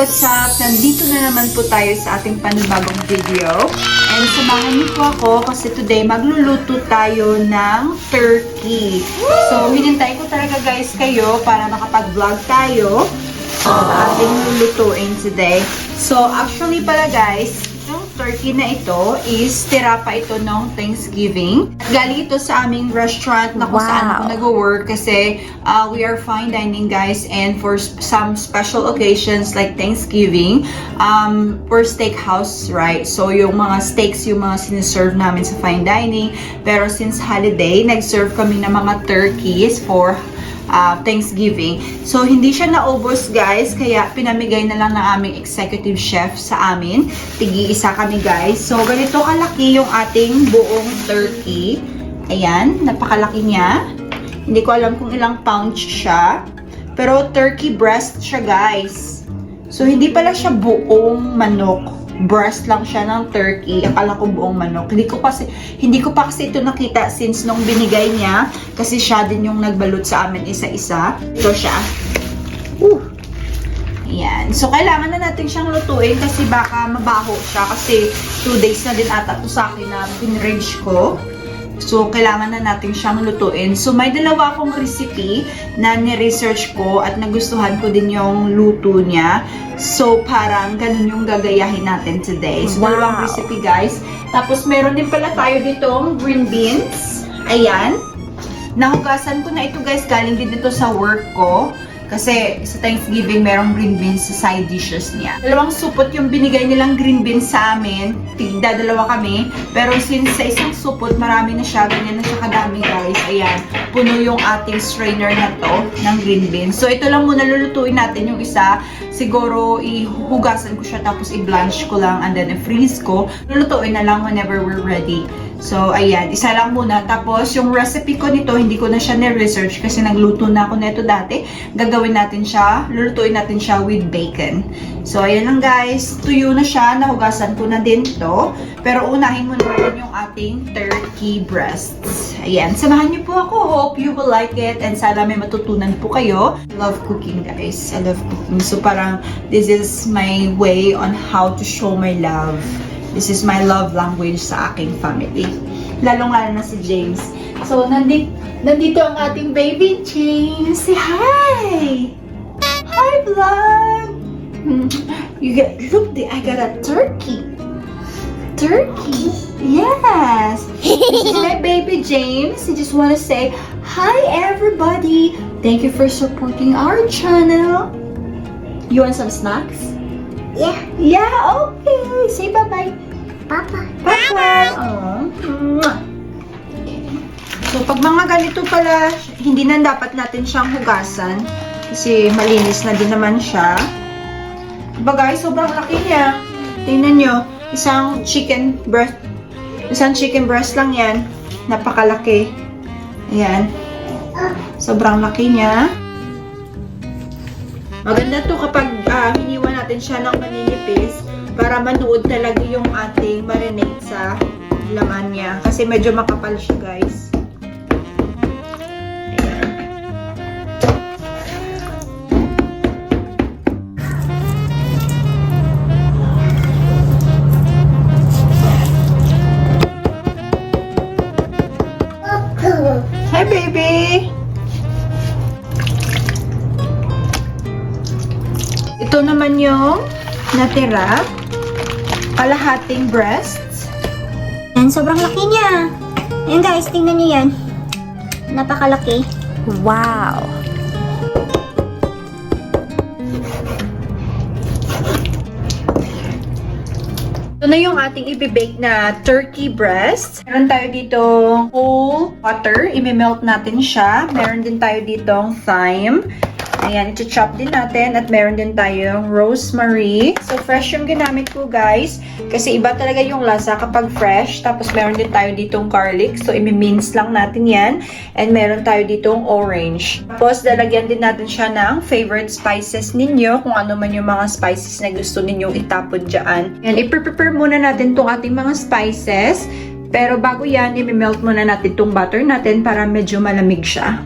what's up? Nandito na naman po tayo sa ating panibagong video. And samahan niyo po ako kasi today magluluto tayo ng turkey. So, hinintay ko talaga guys kayo para makapag-vlog tayo sa ating lulutuin today. So, actually pala guys, yung turkey na ito is tira pa ito ng Thanksgiving. Galing ito sa aming restaurant na kung saan ako nag-work kasi we are fine dining guys, and for some special occasions like Thanksgiving, we're steakhouse, right? So yung mga steaks yung mga siniserve namin sa fine dining, pero since holiday, nag-serve kami ng mga turkeys for Thanksgiving. So, hindi siya naubos guys, kaya pinamigay na lang ng aming executive chef sa amin. Tigi-isa kami guys. So, ganito kalaki yung ating buong turkey. Ayan, napakalaki niya. Hindi ko alam kung ilang pounds siya. Pero turkey breast siya guys. So, hindi pala siya buong manok. Breast lang siya ng turkey. Akala ko buong manok. Hindi ko pa kasi ito nakita since nung binigay niya. Kasi siya din yung nagbalot sa amin isa-isa. Ito siya. Ayan. So, kailangan na natin siyang lutuin kasi baka mabaho siya. Kasi 2 days na din ata ito sa akin na pinrage ko. So, kailangan na natin siyang lutuin. So, may dalawa akong recipe na ni-research ko at nagustuhan ko din yung luto niya. So, parang ganun yung gagayahin natin today. So, dalawang recipe guys. Tapos, meron din pala tayo ditong green beans. Ayan. Nahugasan ko na ito guys. Galing din ito sa work ko. Kasi sa Thanksgiving, merong green beans sa side dishes niya. Dalawang supot yung binigay nilang green beans sa amin. Dalawa kami. Pero since sa isang supot, marami na siya. Ganyan na siya kadami guys. Ayan. Puno yung ating strainer na to ng green beans. So ito lang muna lulutuin natin yung isa. Siguro ihugasan ko siya tapos i-blanch ko lang and then i-freeze ko. Lulutuin na lang whenever we're ready. So, ayan. Isa lang muna. Tapos, yung recipe ko nito, hindi ko na siya ni-research kasi nagluto na ako nito dati. Gagawin natin siya, lulutuin natin siya with bacon. So, ayan lang guys. Tuyo na siya. Nahugasan ko na din to. Pero unahin muna natin yung ating turkey breasts. Ayan. Samahan niyo po ako. Hope you will like it. And sana may matutunan po kayo. I love cooking guys. I love cooking. So, parang this is my way on how to show my love. This is my love language sa aking family. Lalong-lalo na si James. So, nandito ang ating baby James. Say hi! Hi, vlog! Look, I got a turkey. Turkey. Yes. This is my baby James. I just want to say, hi everybody. Thank you for supporting our channel. You want some snacks? Yeah. Yeah, okay. Say bye-bye. Papa. Papa. Okay. So, pag mga ganito pala, hindi na dapat natin siyang hugasan. Kasi malinis na din naman siya. Diba guys, sobrang laki niya. Tingnan nyo. Isang chicken breast lang yan. Napakalaki. Ayan. Sobrang laki niya. Maganda to kapag hiniwa natin siya ng maninipis para manuod talaga yung ating marinade sa laman niya. Kasi medyo makapal siya guys. Ayan. Hi baby! Ito naman yung natira. Kalahating breasts. Yan, sobrang laki niya. Ayan guys, tingnan niyo yan. Napakalaki. Wow! Ito na yung ating ibibake na turkey breast. Meron tayo dito whole butter. Imi-melt natin siya. Meron din tayo ditong thyme. Ayan, iti-chop din natin at meron din tayong rosemary. So, fresh yung ginamit ko, guys. Kasi iba talaga yung lasa kapag fresh. Tapos, meron din tayo ditong garlic. So, imi-mince lang natin yan. And meron tayo ditong orange. Tapos, lalagyan din natin siya ng favorite spices ninyo. Kung ano man yung mga spices na gusto ninyong itapon dyan. And, i-prepare muna natin tong ating mga spices. Pero, bago yan, imi-melt muna natin tong butter natin para medyo malamig siya.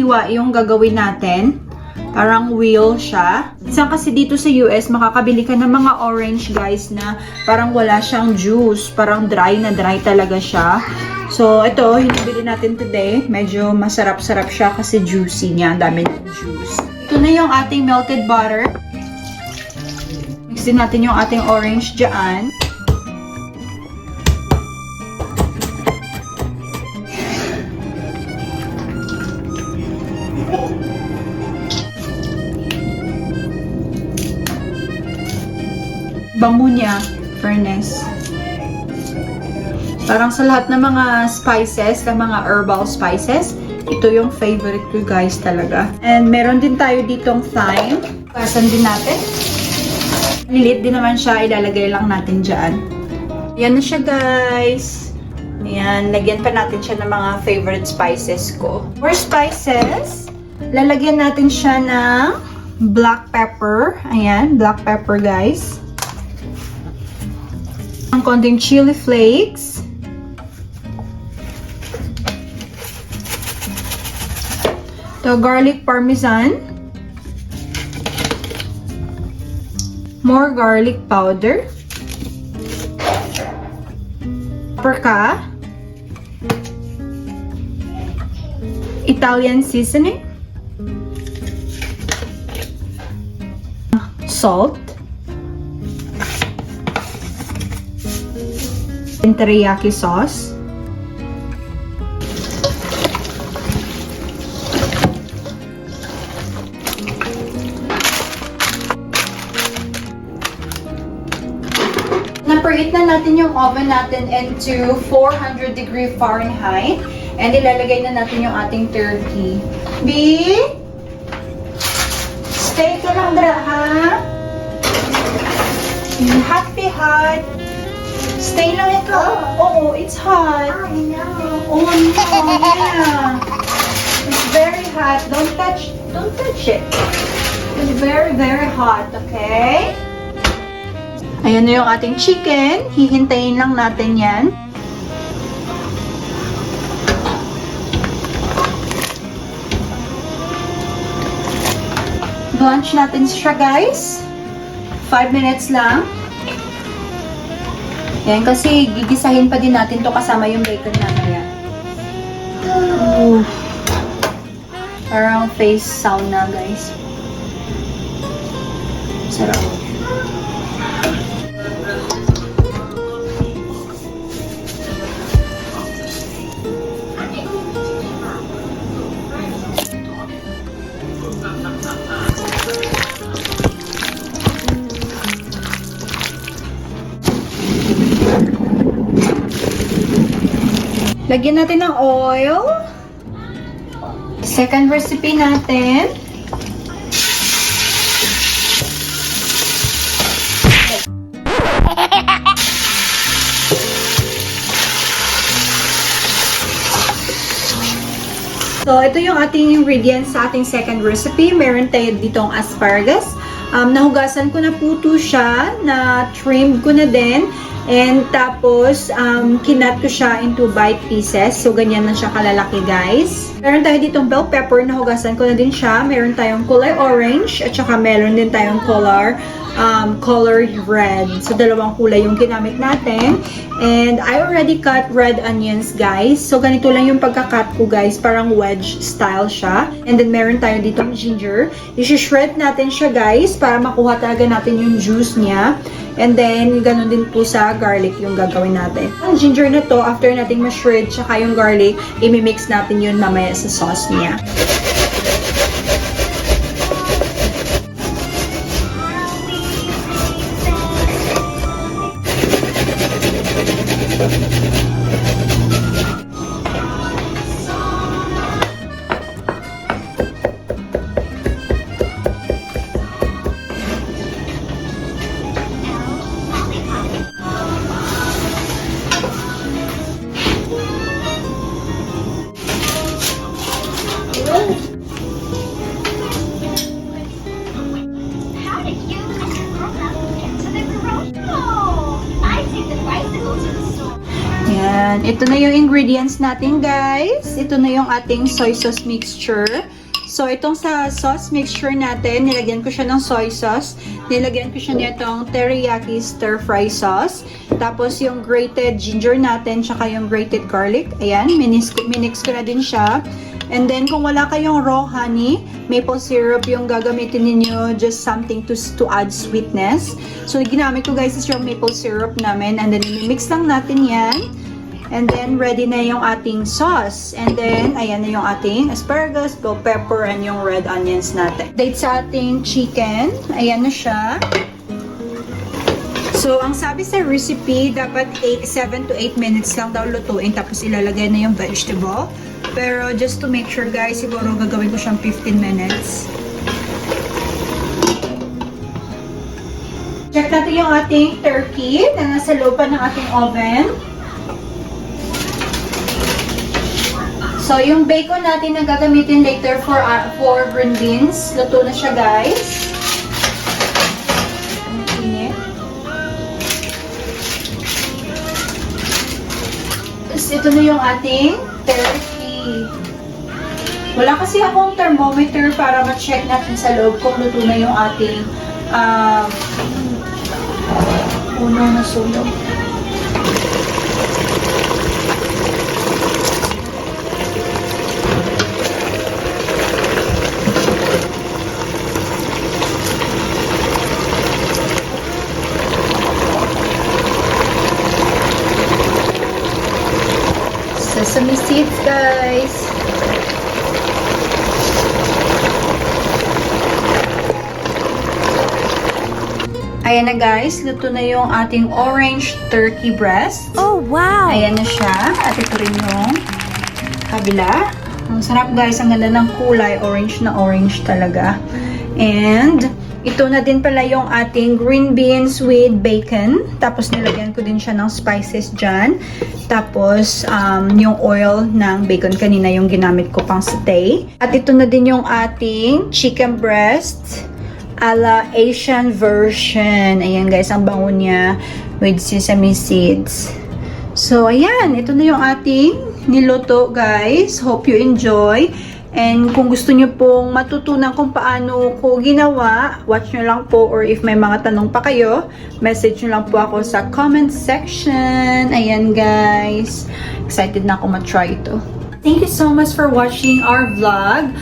hiwa yung gagawin natin. Parang wheel siya. Minsan kasi dito sa US, makakabili ka ng mga orange guys na parang wala siyang juice. Parang dry na dry talaga siya. So, ito, hinabili natin today. Medyo masarap-sarap siya kasi juicy niya. Ang dami ng juice. Ito na yung ating melted butter. Mix din natin yung ating orange dyan. Bango niya, fairness. Parang sa lahat ng mga spices, ng mga herbal spices, ito yung favorite ko guys talaga. And meron din tayo ditong thyme. Pasan din natin. Lilit din naman siya, ilalagay lang natin dyan. Yan na siya guys. Ayan, lagyan pa natin siya ng mga favorite spices ko. For spices, lalagyan natin siya ng black pepper. Ayan, black pepper guys. Ang konting chili flakes. The garlic parmesan. More garlic powder. Paprika. Italian seasoning. Salt. And teriyaki sauce. Na-preheat na natin yung oven natin into 400 degree Fahrenheit. And ilalagay na natin yung ating turkey. B? Stay ka lang dra, ha? Happy hot. Stay lang ito. Oo, it's hot. I know. Oh no, yeah. It's very hot. Don't touch it. It's very, very hot, okay? Ayan na yung ating chicken. Hihintayin lang natin yan. Blanch natin siya, guys. 5 minutes lang. Yan, kasi gigisahin pa din natin to kasama yung bacon mamaya. Parang face sound na, guys. Sarap. Lagyan natin ng oil. Second recipe natin. So, ito yung ating ingredients sa ating second recipe. Meron tayo ditong asparagus. Nahugasan ko na po ito siya, na-trimmed ko na din. And tapos, kinat ko siya into bite pieces. So, ganyan na siya kalalaki, guys. Meron tayo ditong bell pepper, nahugasan ko na din siya. Meron tayong kulay orange, at saka meron din tayong color red. So, dalawang kulay yung ginamit natin. And I already cut red onions, guys. So, ganito lang yung pagka-cut ko, guys. Parang wedge style siya. And then, meron tayo ditong ginger. I-shred natin siya, guys, para makuha talaga natin yung juice niya. And then, ganun din po sa garlic yung gagawin natin. Ang ginger na to, after natin ma-shred, tsaka yung garlic, imimix natin yun mamaya sa sauce niya. Ayan. Ito na yung ingredients natin, guys. Ito na yung ating soy sauce mixture. So, itong sa sauce mixture natin, nilagyan ko siya ng soy sauce. Nilagyan ko siya nitong teriyaki stir-fry sauce. Tapos, yung grated ginger natin, tsaka yung grated garlic. Ayan, minix ko na din siya. And then, kung wala kayong raw honey, maple syrup yung gagamitin ninyo, just something to add sweetness. So, ginamit ko guys is yung maple syrup namin. And then, mix lang natin yan. And then, ready na yung ating sauce. And then, ayan na yung ating asparagus, bell pepper, and yung red onions natin. Date sa ating chicken. Ayan na siya. So, ang sabi sa recipe, dapat 7 to 8 minutes lang daw lutuin. Tapos, ilalagay na yung vegetable. Pero, just to make sure, guys, siguro gagawin ko siyang 15 minutes. Check natin yung ating turkey na nasa loob pa ng ating oven. So, yung bacon natin na gagamitin later for green beans. Luto na siya, guys. Ang init. Tapos, ito na yung ating turkey. Wala kasi akong thermometer para ma-check natin sa loob kung luto na yung ating uno na sunog. Sesame seeds, guys. Ayan na, guys. Luto na yung ating orange turkey breast. Oh, wow! Ayan na siya. At ito rin yung kabila. Ang sarap, guys. Ang ganda ng kulay. Orange na orange talaga. And ito na din pala yung ating green beans with bacon. Tapos nilagyan ko din siya ng spices dyan. Tapos yung oil ng bacon kanina yung ginamit ko pang sauté. At ito na din yung ating chicken breast a la Asian version. Ayan guys, ang bango niya with sesame seeds. So ayan, ito na yung ating niluto guys. Hope you enjoy. And kung gusto nyo pong matutunan kung paano ko ginawa, watch nyo lang po, or if may mga tanong pa kayo, message nyo lang po ako sa comment section. Ayan guys, excited na ako matry ito. Thank you so much for watching our vlog.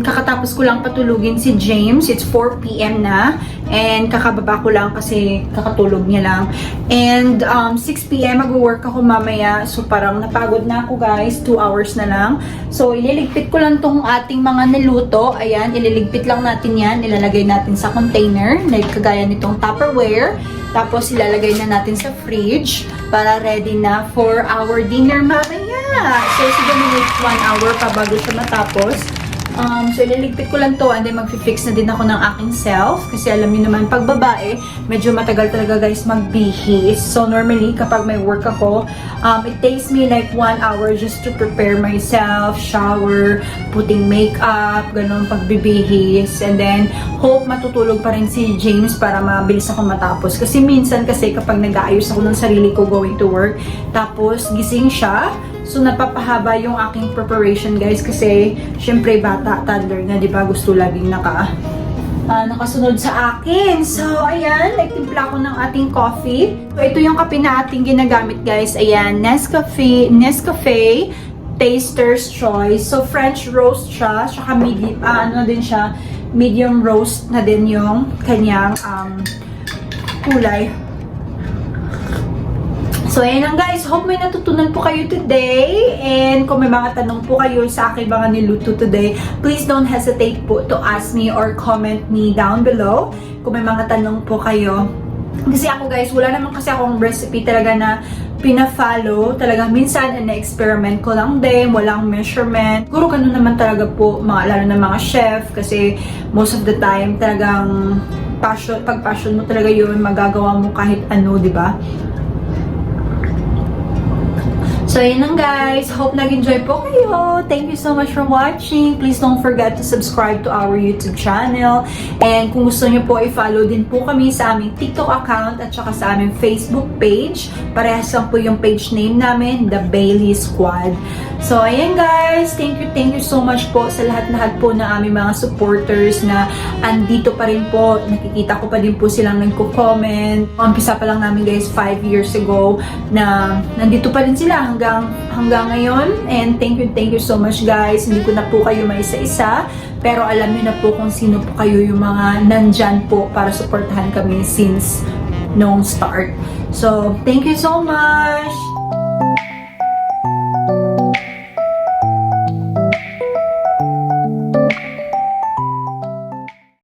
Kakatapos ko lang patulugin si James. It's 4 p.m. na. And kakababa ko lang kasi kakatulog niya lang. And 6 p.m. mag-work ako mamaya. So parang napagod na ako guys. 2 hours na lang. So ililigpit ko lang tong ating mga niluto. Ayan, ililigpit lang natin yan. Ilalagay natin sa container. Like kagaya nitong Tupperware. Tapos ilalagay na natin sa fridge para ready na for our dinner mamaya. So siguro minutes 1 hour pa bago siya matapos. So ililigpit ko lang to and then mag-fix na din ako ng aking self. Kasi alam niyo naman, pag babae, medyo matagal talaga guys magbihis. So normally, kapag may work ako, it takes me like 1 hour just to prepare myself, shower, putting makeup, ganun, pagbibihis. And then, hope matutulog pa rin si James para mabilis ako matapos. Kasi minsan kasi kapag nag-aayos ako ng sarili ko going to work, tapos gising siya, so, napapahaba yung aking preparation, guys. Kasi, syempre, bata, toddler na, di ba? Gusto laging nakasunod sa akin. So, ayan. Nagtimpla ko ng ating coffee. So, ito yung kape na ating ginagamit, guys. Ayan. Nescafe Taster's Choice. So, French roast siya. Tsaka medium roast na din yung kanyang kulay. So, ayan lang guys. Hope may natutunan po kayo today. And kung may mga tanong po kayo sa aking mga niluto today, please don't hesitate po to ask me or comment me down below. Kung may mga tanong po kayo. Kasi ako guys, wala naman kasi akong recipe talaga na pina-follow. Talaga minsan, na-experiment ko lang din. Walang measurement. Siguro ganun naman talaga po, lalo na mga chef. Kasi most of the time, talagang pag passion mo talaga yun, magagawa mo kahit ano, di ba? So, yun lang guys. Hope nag-enjoy po kayo. Thank you so much for watching. Please don't forget to subscribe to our YouTube channel. And kung gusto nyo po, i-follow din po kami sa aming TikTok account at saka sa aming Facebook page. Parehas lang po yung page name namin, The Bailey Squad. So, ayan guys. Thank you so much po sa lahat-lahat po ng aming mga supporters na andito pa rin po. Nakikita ko pa din po silang nagko-comment. Umpisa pa lang namin guys 5 years ago na nandito pa rin sila hanggang ngayon. And thank you so much guys. Hindi ko na po kayo maisa-isa. Pero alam niyo na po kung sino po kayo yung mga nandyan po para supportahan kami since noong start. So, thank you so much!